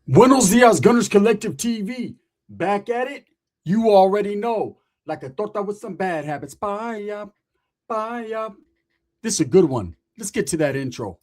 Buenos dias, Gunners Collective TV. Back at it. You already know. Like a torta with some bad habits. Bye up, bye up. This is a good one. Let's get to that intro.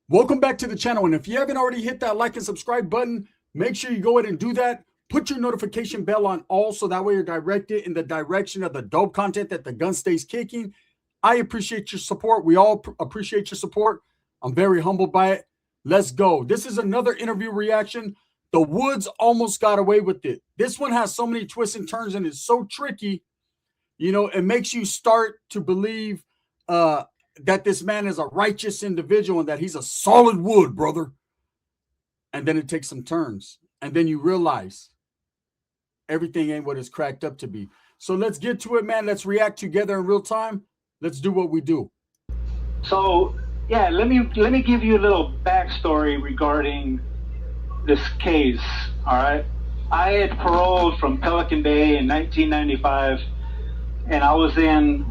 Welcome back to the channel. And if you haven't already hit that like and subscribe button, make sure you go ahead and do that. Put your notification bell on all so that way you're directed in the direction of the dope content that the gun stays kicking. I appreciate your support. We all appreciate your support. I'm very humbled by it. Let's go. This is another interview reaction. The Woods almost got away with it. This one has so many twists and turns and is so tricky. You know, it makes you start to believe that this man is a righteous individual and that he's a solid wood, brother. And then it takes some turns. And then you realize everything ain't what it's cracked up to be. So let's get to it, man. Let's react together in real time. Let's do what we do. So, yeah, let me give you a little backstory regarding this case, all right? I had paroled from Pelican Bay in 1995, and I was in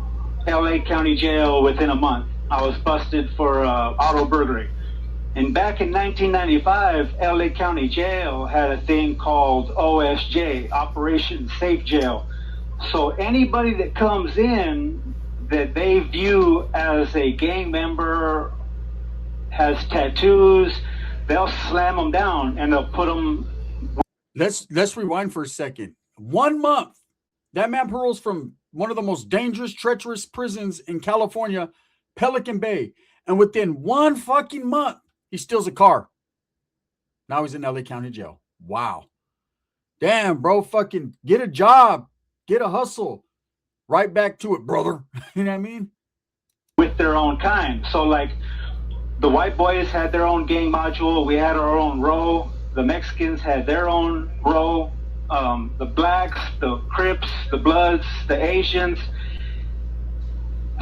LA County Jail within a month. I was busted for auto burglary. And back in 1995, LA County Jail had a thing called OSJ, Operation Safe Jail. So anybody that comes in that they view as a gang member, has tattoos, they'll slam them down and they'll put them. Let's rewind for a second. 1 month. That man paroles from one of the most dangerous, treacherous prisons in California, Pelican Bay. And within 1 fucking month, he steals a car. Now he's in LA County Jail. Wow. Damn, bro. Fucking get a job. Get a hustle. Right back to it, brother. You know what I mean? With their own kind. So, like, the white boys had their own gang module. We had our own row. The Mexicans had their own row. The blacks, the Crips, the Bloods, the Asians.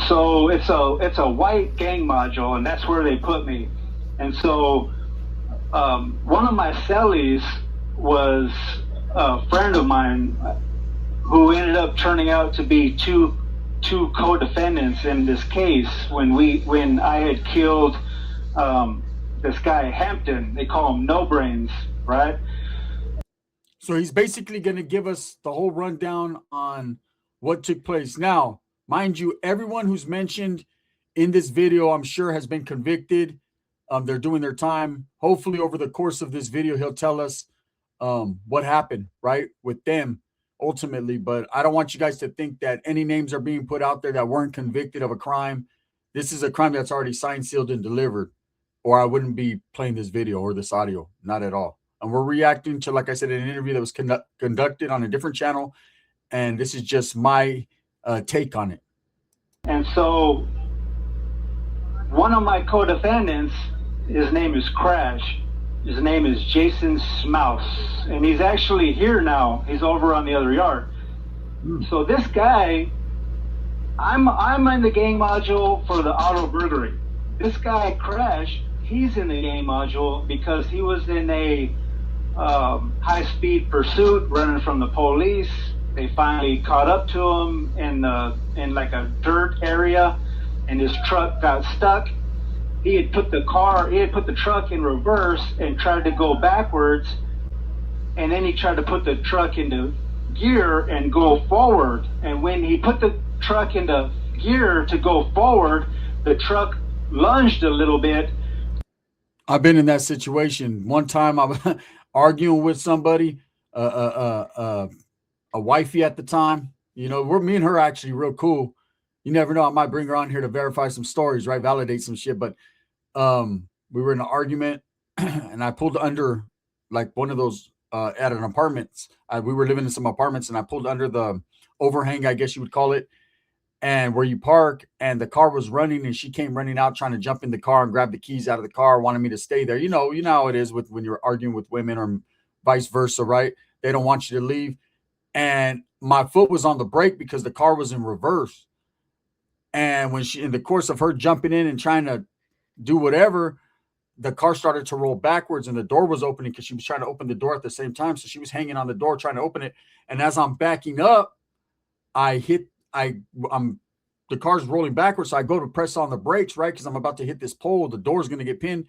So it's a white gang module, and that's where they put me. And so one of my cellies was a friend of mine who ended up turning out to be two co-defendants in this case when I had killed this guy Hampton. They call him No Brains, right? So he's basically going to give us the whole rundown on what took place. Now, mind you, everyone who's mentioned in this video, I'm sure, has been convicted. They're doing their time. Hopefully, over the course of this video, he'll tell us what happened, right, with them ultimately. But I don't want you guys to think that any names are being put out there that weren't convicted of a crime. This is a crime that's already signed, sealed, and delivered, or I wouldn't be playing this video or this audio, not at all. And we're reacting to, like I said, an interview that was conducted on a different channel. And this is just my take on it. And so one of my co-defendants, his name is Crash. His name is Jason Smouse. And he's actually here now. He's over on the other yard. So this guy, I'm in the gang module for the auto burglary. This guy, Crash, he's in the gang module because he was in a high-speed pursuit running from the police. They finally caught up to him in like a dirt area, and his truck got stuck. He had put the truck in reverse and tried to go backwards, and then he tried to put the truck into gear and go forward. And when he put the truck into gear to go forward, the truck lunged a little bit. I've been in that situation. One time I was arguing with somebody, a wifey at the time. You know, me and her actually real cool. You never know. I might bring her on here to verify some stories, right? Validate some shit. But we were in an argument and I pulled under like one of those at an apartment. We were living in some apartments and I pulled under the overhang, I guess you would call it. And where you park, and the car was running, and she came running out trying to jump in the car and grab the keys out of the car, wanted me to stay there. You know how it is when you're arguing with women or vice versa, right? They don't want you to leave. And my foot was on the brake because the car was in reverse. And when in the course of her jumping in and trying to do whatever, the car started to roll backwards and the door was opening because she was trying to open the door at the same time. So she was hanging on the door trying to open it. And as I'm backing up, the car's rolling backwards. So I go to press on the brakes, right? Because I'm about to hit this pole. The door's going to get pinned.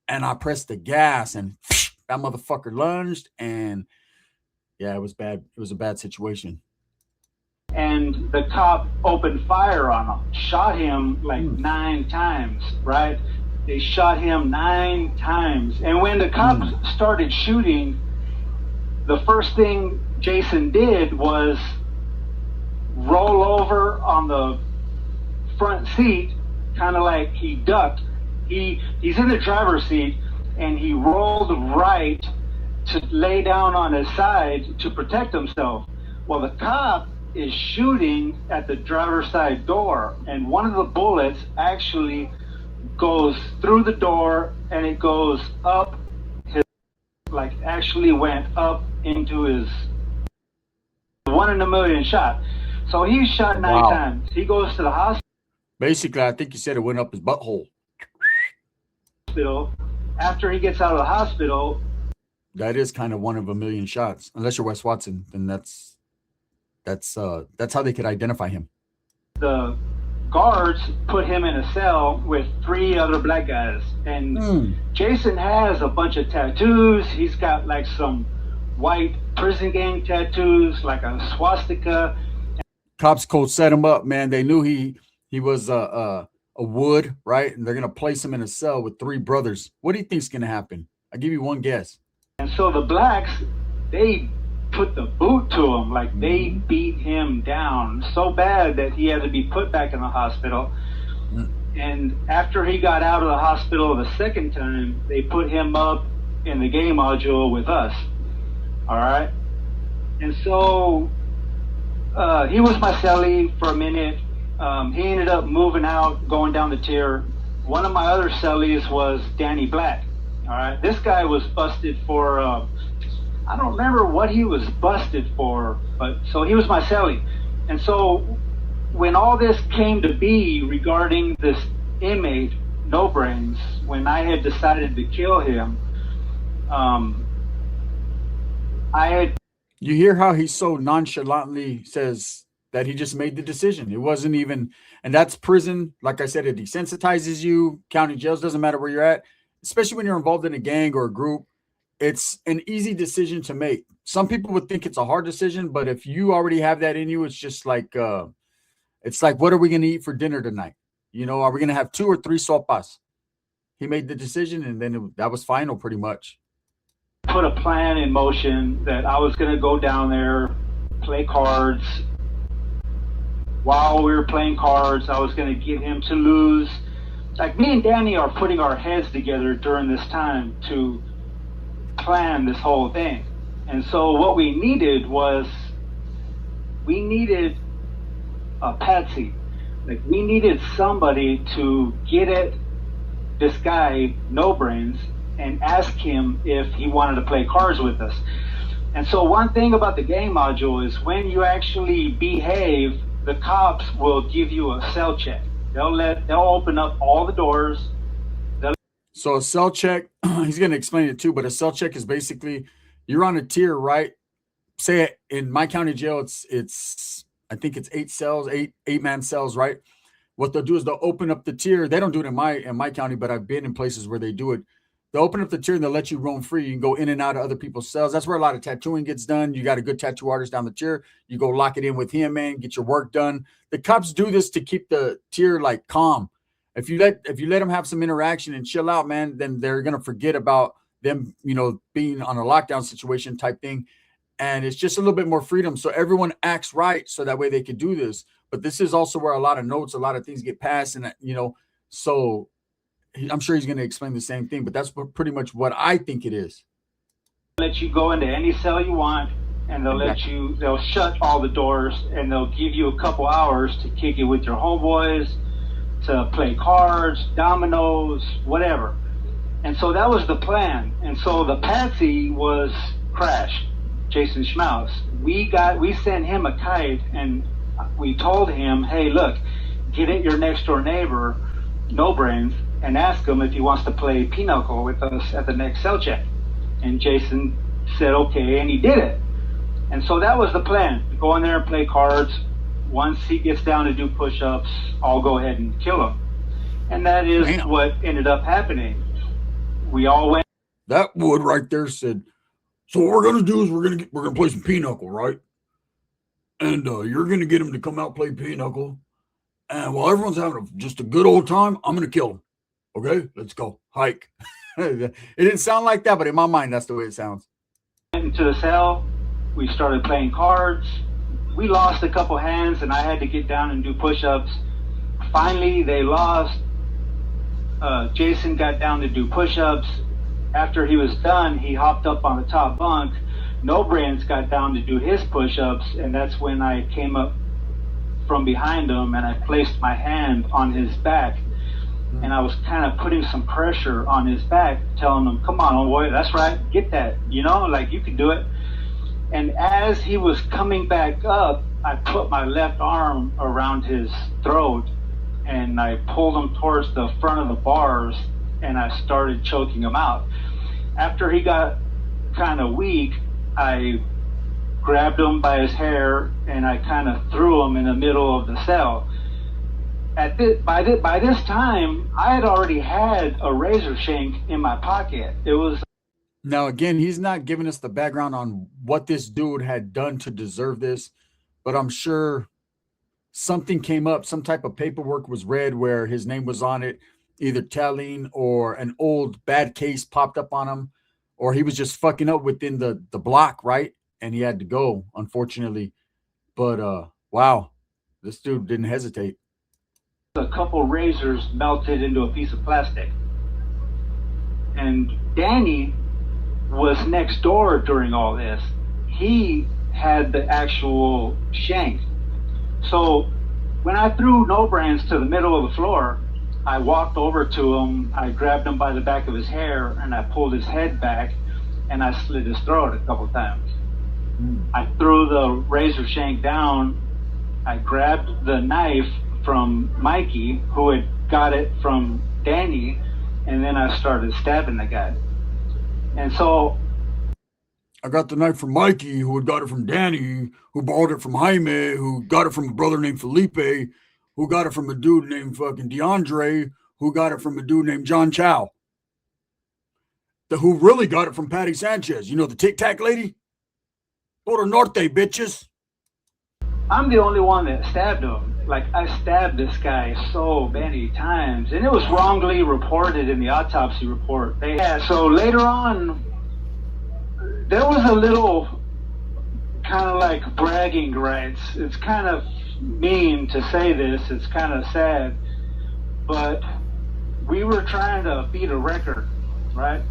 And I pressed the gas and that motherfucker lunged. And yeah, it was bad. It was a bad situation. And the cop opened fire on him, shot him like 9 times, right? They shot him 9 times. And when the cops started shooting, the first thing Jason did was roll over on the front seat, kind of like he ducked. He's in the driver's seat, and he rolled right to lay down on his side to protect himself. Well, the cop is shooting at the driver's side door, and one of the bullets actually goes through the door, and it goes up his, like actually went up into his 1 in a million shot. So he's shot 9 times. He goes to the hospital. Basically, I think you said it went up his butthole. After he gets out of the hospital, that is kind of 1 in a million shots. Unless you're Wes Watson, then that's how they could identify him. The guards put him in a cell with 3 other black guys, and Jason has a bunch of tattoos. He's got like some white prison gang tattoos, like a swastika. Cops cold set him up, man. They knew he was a Wood, right? And they're gonna place him in a cell with 3 brothers. What do you think's gonna happen? I'll give you one guess. And so the blacks, they put the boot to him, like they beat him down so bad that he had to be put back in the hospital. And after he got out of the hospital the second time, they put him up in the game module with us. All right. And so he was my cellie for a minute. He ended up moving out, going down the tier. One of my other cellies was Danny Black. All right. This guy was busted for, I don't remember what he was busted for, but so he was my cellie. And so when all this came to be regarding this inmate, No Brains, when I had decided to kill him, You hear how he so nonchalantly says that he just made the decision. It wasn't even, and that's prison. Like I said, it desensitizes you. County jails, doesn't matter where you're at, especially when you're involved in a gang or a group. It's an easy decision to make. Some people would think it's a hard decision, but if you already have that in you, it's just like, what are we going to eat for dinner tonight? You know, are we going to have 2 or 3 sopas? He made the decision, and then that was final pretty much. Put a plan in motion that I was going to go down there, play cards. While we were playing cards, I was going to get him to lose. Like, me and Danny are putting our heads together during this time to plan this whole thing. And so what we needed was, we needed a patsy. Like, we needed somebody to get at this guy, No Brains, and ask him if he wanted to play cards with us. And so one thing about the game module is when you actually behave, the cops will give you a cell check. They'll open up all the doors. So a cell check, he's going to explain it too, but a cell check is basically, you're on a tier, right? Say in my county jail, it's I think it's 8 cells, 8-man cells, right? What they'll do is they'll open up the tier. They don't do it in my county, but I've been in places where they do it. They'll open up the tier and they'll let you roam free. You can go in and out of other people's cells. That's where a lot of tattooing gets done. You got a good tattoo artist down the tier. You go lock it in with him, man, get your work done. The cops do this to keep the tier like calm. If you let them have some interaction and chill out, man, then they're going to forget about them, you know, being on a lockdown situation type thing. And it's just a little bit more freedom. So everyone acts right. So that way they can do this. But this is also where a lot of notes, a lot of things get passed. And, you know, so I'm sure he's going to explain the same thing, but that's pretty much what I think it is. Let you go into any cell you want, and they'll shut all the doors, and they'll give you a couple hours to kick it with your homeboys, to play cards, dominoes, whatever. And so that was the plan. And so the patsy was Crash, Jason Schmaus. We sent him a kite, and we told him, hey, look, get at your next door neighbor, No Brains, and ask him if he wants to play pinochle with us at the next cell check. And Jason said okay, and he did it. And so that was the plan: go in there and play cards. Once he gets down to do push-ups, I'll go ahead and kill him. And that is what ended up happening. We all went. That wood right there said, so what we're gonna do is we're gonna play some pinochle, right? And you're gonna get him to come out play pinochle. And while everyone's having just a good old time, I'm gonna kill him. Okay, let's go hike. It didn't sound like that, but in my mind, that's the way it sounds. Into the cell, we started playing cards. We lost a couple hands, and I had to get down and do push-ups. Finally, they lost. Jason got down to do push-ups. After he was done, he hopped up on the top bunk. No Brains got down to do his push-ups, and that's when I came up from behind him and I placed my hand on his back. And I was kind of putting some pressure on his back, telling him, come on, old boy, that's right, get that, like you can do it. And as he was coming back up, I put my left arm around his throat and I pulled him towards the front of the bars and I started choking him out. After he got kind of weak, I grabbed him by his hair and I kind of threw him in the middle of the cell. By this time, I had already had a razor shank in my pocket. It was. Now, again, he's not giving us the background on what this dude had done to deserve this, but I'm sure something came up, some type of paperwork was read where his name was on it, either telling or an old bad case popped up on him, or he was just fucking up within the block, right? And he had to go, unfortunately. But wow, this dude didn't hesitate. A couple razors melted into a piece of plastic. And Danny was next door during all this. He had the actual shank. So when I threw No Brains to the middle of the floor, I walked over to him, I grabbed him by the back of his hair, and I pulled his head back, and I slit his throat a couple times. I threw the razor shank down, I grabbed the knife from Mikey, who had got it from Danny, and then I started stabbing the guy. And so I got the knife from Mikey, who had got it from Danny, who borrowed it from Jaime, who got it from a brother named Felipe, who got it from a dude named fucking DeAndre, who got it from a dude named John Chow, who really got it from Patty Sanchez. You know, the Tic Tac lady? Puro Norte, bitches. I'm the only one that stabbed him. Like, I stabbed this guy so many times, and it was wrongly reported in the autopsy report. So later on, there was a little kind of like bragging rights. It's kind of mean to say this. It's kind of sad, but we were trying to beat a record, right?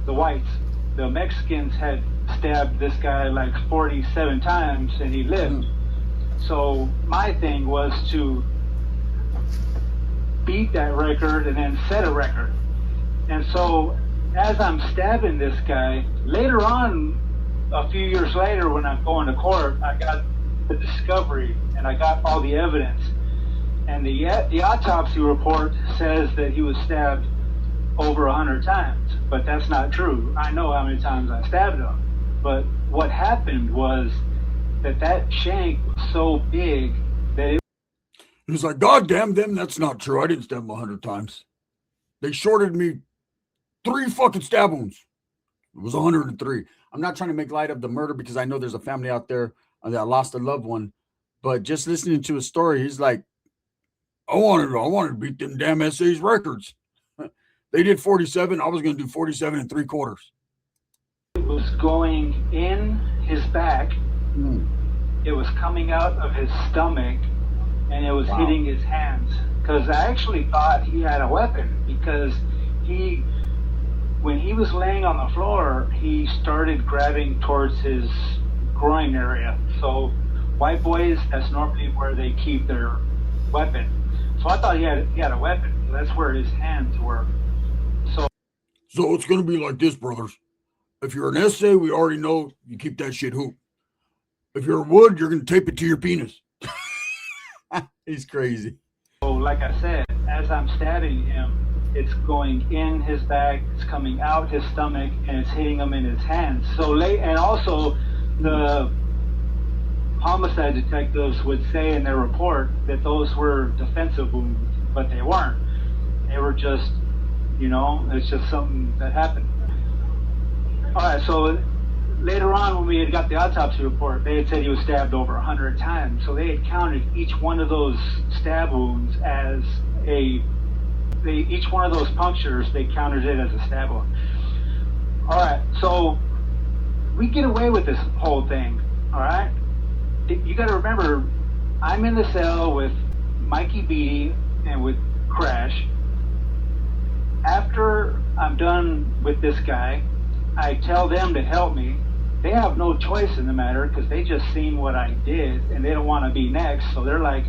The whites, the Mexicans had stabbed this guy like 47 times, and he lived. So my thing was to beat that record and then set a record. And so as I'm stabbing this guy, later on, a few years later when I'm going to court, I got the discovery and I got all the evidence. And the autopsy report says that he was stabbed over 100 times, but that's not true. I know how many times I stabbed him. But what happened was that shank was so big that he was like, God damn them, that's not true. I didn't stab him 100 times. They shorted me 3 fucking stab wounds. It was 103. I'm not trying to make light of the murder because I know there's a family out there that lost a loved one. But just listening to his story, he's like, I wanted to beat them damn SA's records. They did 47. I was going to do 47 3/4. It was going in his back. It was coming out of his stomach, and it was hitting his hands. Because I actually thought he had a weapon, because when he was laying on the floor, he started grabbing towards his groin area. So white boys, that's normally where they keep their weapon. So I thought he had a weapon. That's where his hands were. So it's going to be like this, brothers. If you're an essay, we already know you keep that shit hoop. If you're a wood, you're going to tape it to your penis. He's crazy. So, like I said, as I'm stabbing him, it's going in his back, it's coming out his stomach, and it's hitting him in his hands. So late, and also the homicide detectives would say in their report that those were defensive wounds, but they weren't. They were just, it's just something that happened. All right, so later on when we had got the autopsy report, they had said he was stabbed over 100 times. So they had counted each one of those stab wounds as each one of those punctures, they counted it as a stab wound. All right, so we get away with this whole thing, all right? You got to remember, I'm in the cell with Mikey Beatty and with Crash. After I'm done with this guy, I tell them to help me. They have no choice in the matter because they just seen what I did and they don't want to be next. So they're like,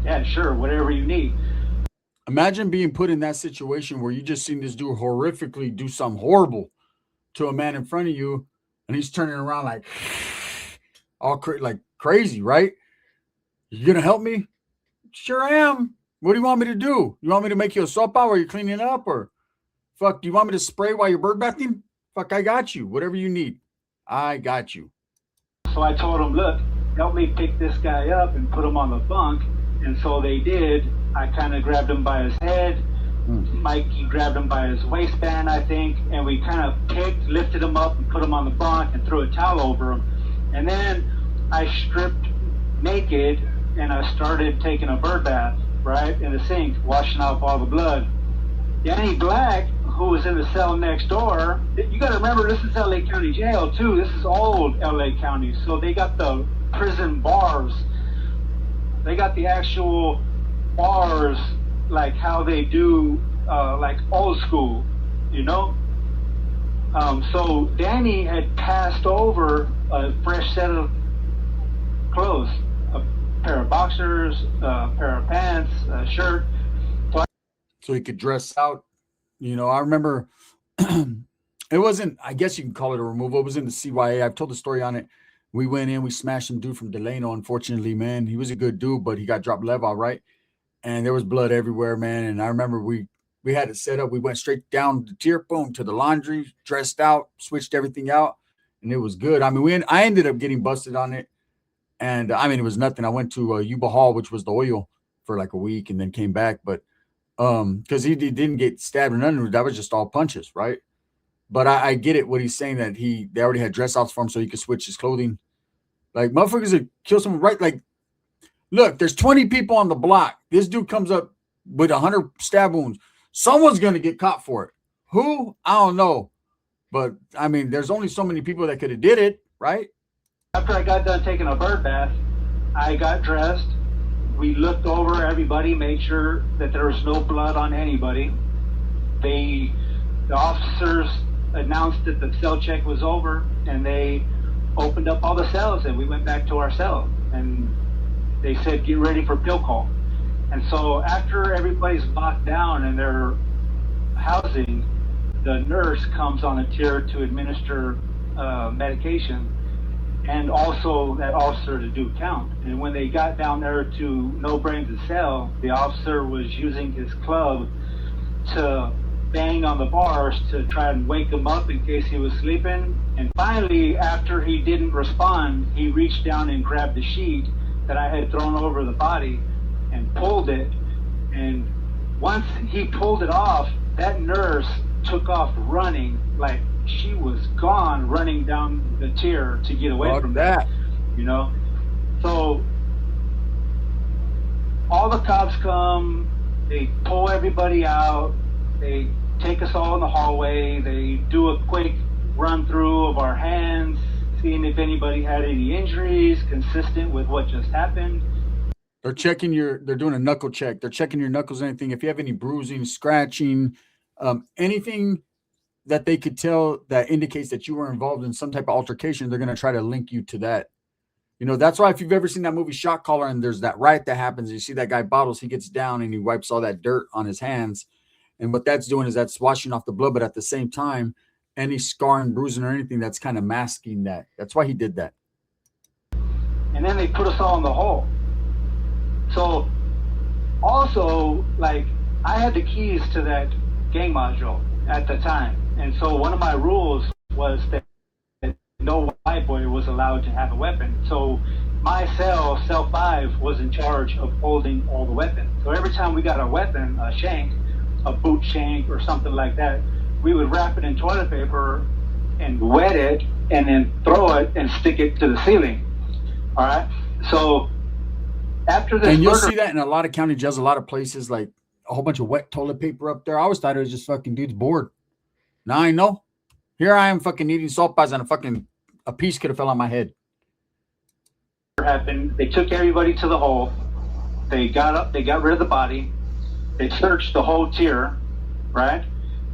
yeah, sure, whatever you need. Imagine being put in that situation where you just seen this dude horrifically do something horrible to a man in front of you, and he's turning around like all like crazy, right? You gonna help me? Sure I am. What do you want me to do? You want me to make you a soap out while you're cleaning up, or fuck? Do you want me to spray while you're bird bathing? Fuck, I got you. Whatever you need, I got you. So I told him, look, help me pick this guy up and put him on the bunk, and so they did. I kind of grabbed him by his head. Mikey grabbed him by his waistband, I think, and we kind of lifted him up and put him on the bunk and threw a towel over him. And then I stripped naked and I started taking a bird bath, right, in the sink, washing off all the blood. Danny Black, who was in the cell next door, you got to remember, this is LA County Jail, too. This is old LA County, so they got the prison bars. They got the actual bars like how they do like old school, so Danny had passed over a fresh set of clothes, a pair of boxers, a pair of pants, a shirt, so he could dress out. I remember it wasn't, I guess you can call it a removal. It was in the CYA. I've told the story on it. We went in, we smashed some dude from Delano. Unfortunately, man, he was a good dude, but he got dropped level, right? And there was blood everywhere, man. And I remember we had it set up. We went straight down the tier, boom, to the laundry, dressed out, switched everything out, and it was good. I mean, I ended up getting busted on it. And I mean, it was nothing. I went to Yuba Hall, which was the oil, for like a week and then came back. But because he didn't get stabbed or nothing, that was just all punches, right? But I get it, what he's saying, that they already had dress outs for him so he could switch his clothing. Like, motherfuckers would kill someone, right? Like, look, there's 20 people on the block. This dude comes up with 100 stab wounds. Someone's going to get caught for it. Who? I don't know. But, I mean, there's only so many people that could have did it, right? After I got done taking a bird bath, I got dressed. We looked over everybody, made sure that there was no blood on anybody. The officers announced that the cell check was over, and they opened up all the cells, and we went back to our cell. And they said, get ready for pill call. And so after everybody's locked down in their housing, the nurse comes on a tier to administer medication, and also that officer to do count. And when they got down there to No Brains' cell, the officer was using his club to bang on the bars to try and wake him up in case he was sleeping. And finally, after he didn't respond, he reached down and grabbed the sheet that I had thrown over the body and pulled it. And once he pulled it off, that nurse took off running, like she was gone, running down the tier to get away from that. So all the cops come, they pull everybody out, they take us all in the hallway, they do a quick run through of our hands, seeing if anybody had any injuries consistent with what just happened. They're doing a knuckle check. They're checking your knuckles, anything. If you have any bruising, scratching, anything that they could tell that indicates that you were involved in some type of altercation, they're going to try to link you to that. That's why if you've ever seen that movie Shot Caller and there's that riot that happens, you see that guy Bottles, he gets down and he wipes all that dirt on his hands. And what that's doing is that's washing off the blood, but at the same time, any scarring, bruising, or anything that's kind of masking that. That's why he did that. And then they put us all in the hole. So also, like, I had the keys to that gang module at the time. And so one of my rules was that no white boy was allowed to have a weapon. So my cell 5, was in charge of holding all the weapons. So every time we got a weapon, a shank, a boot shank or something like that, we would wrap it in toilet paper and wet it and then throw it and stick it to the ceiling. All right. So after this, and you'll see that in a lot of county jails, a lot of places, like a whole bunch of wet toilet paper up there. I always thought it was just fucking dudes bored. Now I know. Here I am fucking eating sopas and a piece could have fell on my head. Happened. They took everybody to the hole. They got rid of the body. They searched the whole tier, right?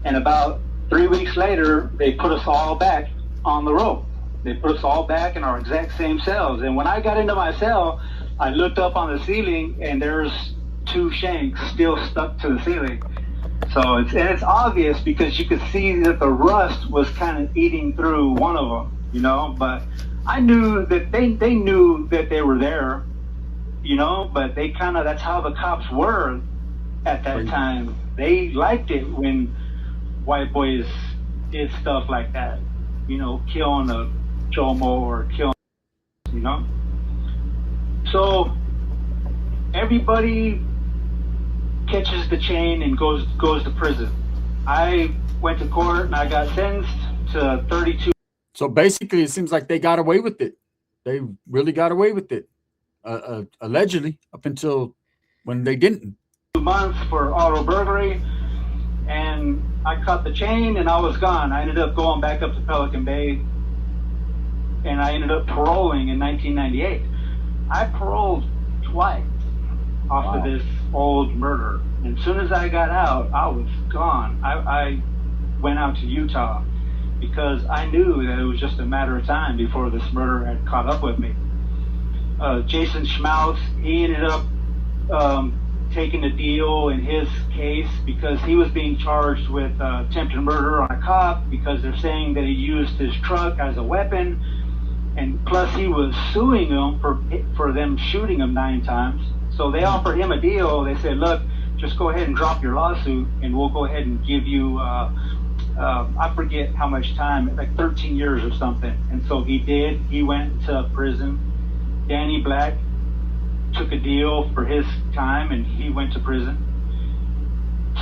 And about 3 weeks later, they put us all back on the rope. They put us all back in our exact same cells. And when I got into my cell, I looked up on the ceiling and there's 2 shanks still stuck to the ceiling. So it's obvious because you could see that the rust was kind of eating through one of them, you know. But I knew that they knew that they were there, you know. But they kind of, that's how the cops were at that time. They liked it when white boys did stuff like that, you know, killing a chomo or killing, you know. So everybody catches the chain and goes to prison. I went to court and I got sentenced to 32. So basically, it seems like they got away with it. They really got away with it, allegedly, up until when they didn't. 2 months for auto burglary, and I cut the chain and I was gone. I ended up going back up to Pelican Bay, and I ended up paroling in 1998. I paroled twice off of this old murder. And as soon as I got out, I was gone. I went out to Utah because I knew that it was just a matter of time before this murder had caught up with me. Jason Schmaus, he ended up taking a deal in his case because he was being charged with attempted murder on a cop because they're saying that he used his truck as a weapon. And plus he was suing them for them shooting him 9 times. So they offered him a deal. They said, look, just go ahead and drop your lawsuit and we'll go ahead and give you, I forget how much time, like 13 years or something. And so he did. He went to prison. Danny Black took a deal for his time and he went to prison.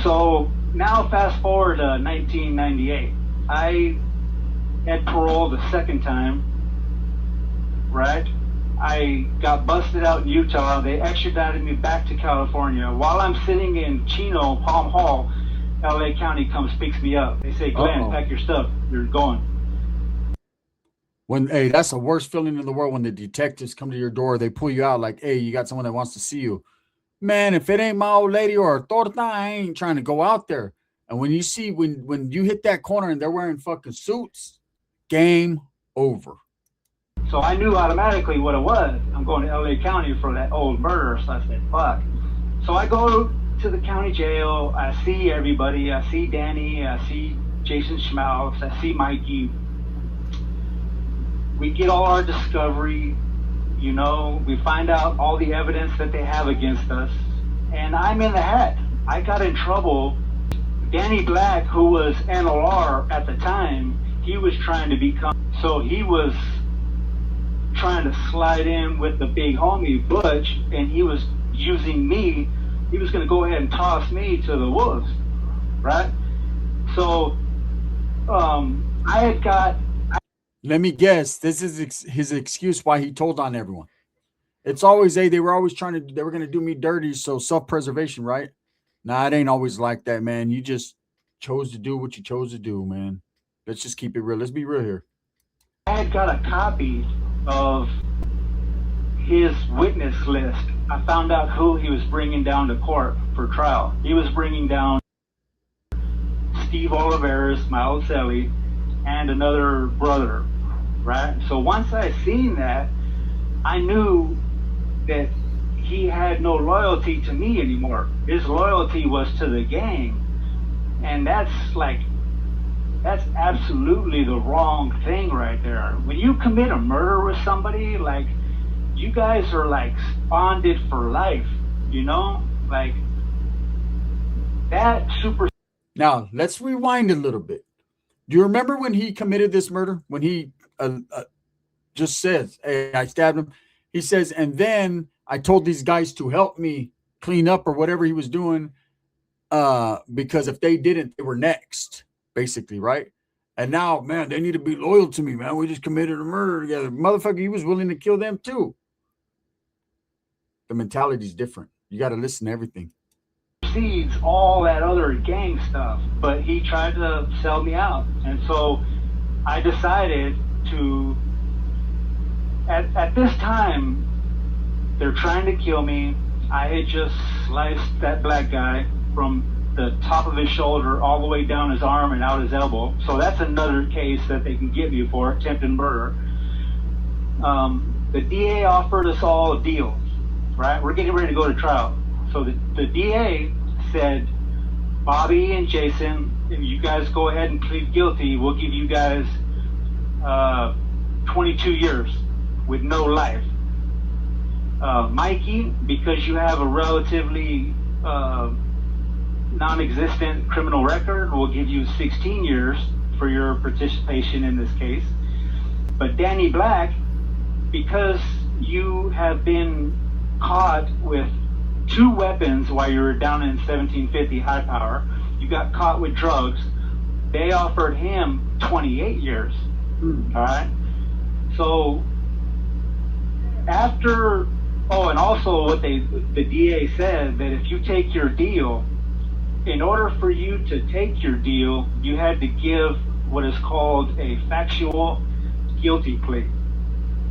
So now fast forward to 1998. I had parole the second time, right? I got busted out in Utah. They extradited me back to California. While I'm sitting in Chino, Palm Hall, LA County comes picks me up. They say, Glenn, pack your stuff. You're going. Hey, that's the worst feeling in the world when the detectives come to your door. They pull you out like, hey, you got someone that wants to see you. Man, if it ain't my old lady or a torta, I ain't trying to go out there. And when you see, when you hit that corner and they're wearing fucking suits, game over. So I knew automatically what it was. I'm going to LA County for that old murder. So I said, fuck. So I go to the county jail. I see everybody. I see Danny. I see Jason Schmaus. I see Mikey. We get all our discovery. You know, we find out all the evidence that they have against us. And I'm in the hat. I got in trouble. Danny Black, who was NLR at the time, he was trying to become, so he was trying to slide in with the big homie Butch, and he was using me. He was going to go ahead and toss me to the wolves, right? So I had got. Let me guess. This is his excuse why he told on everyone. It's always they were always trying to, they were going to do me dirty. So self-preservation, right? Nah, it ain't always like that, man. You just chose to do what you chose to do, man. Let's just keep it real. Let's be real here. I had got a copy of his witness list. I found out who he was bringing down to court for trial. He was bringing down Steve Oliveris, my old cellie, and another brother, right? So once I seen that, I knew that he had no loyalty to me anymore. His loyalty was to the gang. And that's like That's absolutely the wrong thing right there. When you commit a murder with somebody, like, you guys are like bonded for life, you know? Like, that super. Now, let's rewind a little bit. Do you remember when he committed this murder? When he just says, "Hey, I stabbed him." He says, and then I told these guys to help me clean up or whatever he was doing, because if they didn't, they were next, basically, right? And now, man, they need to be loyal to me, man. We just committed a murder together. Motherfucker, he was willing to kill them too. The mentality is different. You got to listen to everything. Precedes all that other gang stuff, but he tried to sell me out. And so I decided to, at this time, they're trying to kill me. I had just sliced that black guy from the top of his shoulder all the way down his arm and out his elbow. So that's another case that they can get me for, attempted murder. The DA offered us all a deal, right? We're getting ready to go to trial. So the DA said, Bobby and Jason, if you guys go ahead and plead guilty, we'll give you guys 22 years with no life. Mikey, because you have a relatively non-existent criminal record, we'll give you 16 years for your participation in this case. But Danny Black, because you have been caught with 2 weapons while you were down in 1750 high power, you got caught with drugs, they offered him 28 years. All right? So after, and also what the DA said, that if you take your deal, in order for you to take your deal, you had to give what is called a factual guilty plea.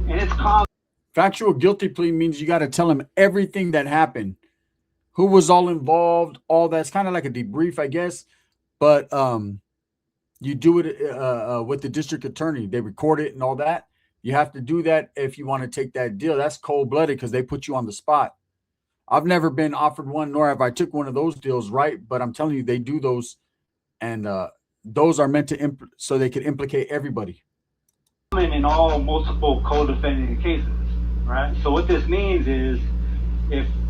And it's called factual guilty plea means you got to tell him everything that happened, who was all involved, all that's kind of like a debrief, I guess. But you do it with the district attorney. They record it and all that. You have to do that if you want to take that deal. That's cold-blooded because they put you on the spot. I've never been offered one, nor have I took one of those deals, right? But I'm telling you, they do those, and those are meant to so they could implicate everybody. In all multiple co-defendant cases, right? So what this means is,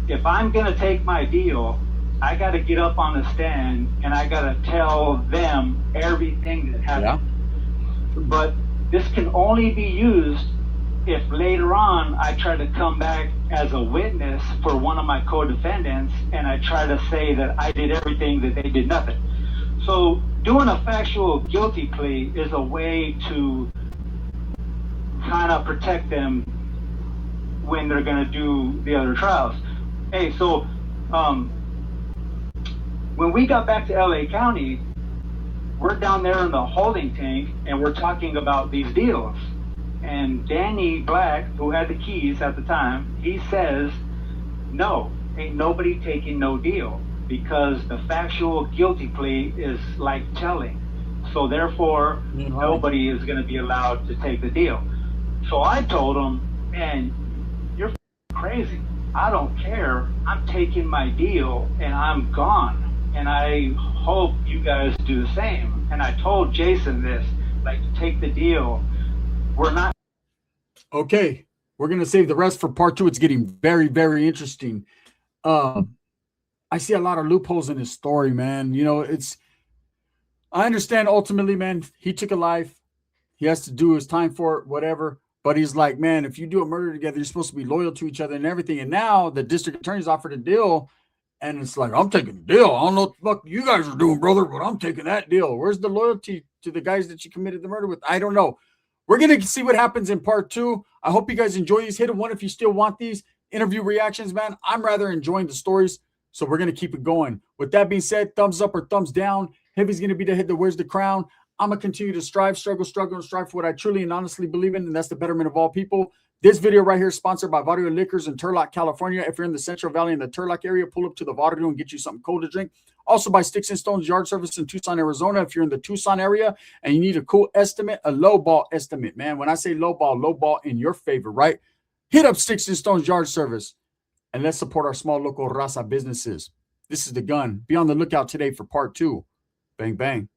if I'm gonna take my deal, I got to get up on the stand and I got to tell them everything that happened. Yeah. But this can only be used if later on I try to come back as a witness for one of my co-defendants and I try to say that I did everything, that they did nothing. So doing a factual guilty plea is a way to kind of protect them when they're going to do the other trials. Hey, so when we got back to LA County, we're down there in the holding tank and we're talking about these deals. And Danny Black, who had the keys at the time, he says, no, ain't nobody taking no deal, because the factual guilty plea is like telling. So therefore, nobody is going to be allowed to take the deal. So I told him, man, you're crazy. I don't care. I'm taking my deal and I'm gone. And I hope you guys do the same. And I told Jason this, like, take the deal. We're not. Okay, we're going to save the rest for part 2. It's getting very, very interesting. I see a lot of loopholes in his story, man. You know, I understand ultimately, man, he took a life. He has to do his time for it, whatever. But he's like, man, if you do a murder together, you're supposed to be loyal to each other and everything. And now the district attorney's offered a deal. And it's like, I'm taking the deal. I don't know what the fuck you guys are doing, brother, but I'm taking that deal. Where's the loyalty to the guys that you committed the murder with? I don't know. We're going to see what happens in part 2. I hope you guys enjoy these. Hit a 1 if you still want these interview reactions, man. I'm rather enjoying the stories, so we're going to keep it going. With that being said, thumbs up or thumbs down. Heavy's going to be the head that wears the crown. I'm going to continue to strive, struggle, and strive for what I truly and honestly believe in, and that's the betterment of all people. This video right here is sponsored by Barrio Liquors in Turlock, California. If you're in the Central Valley in the Turlock area, pull up to the Barrio and get you something cold to drink. Also by Sticks and Stones Yard Service in Tucson, Arizona. If you're in the Tucson area and you need a cool estimate, a low ball estimate, man. When I say low ball in your favor, right? Hit up Sticks and Stones Yard Service and let's support our small local raza businesses. This is The Gun. Be on the lookout today for part 2. Bang, bang.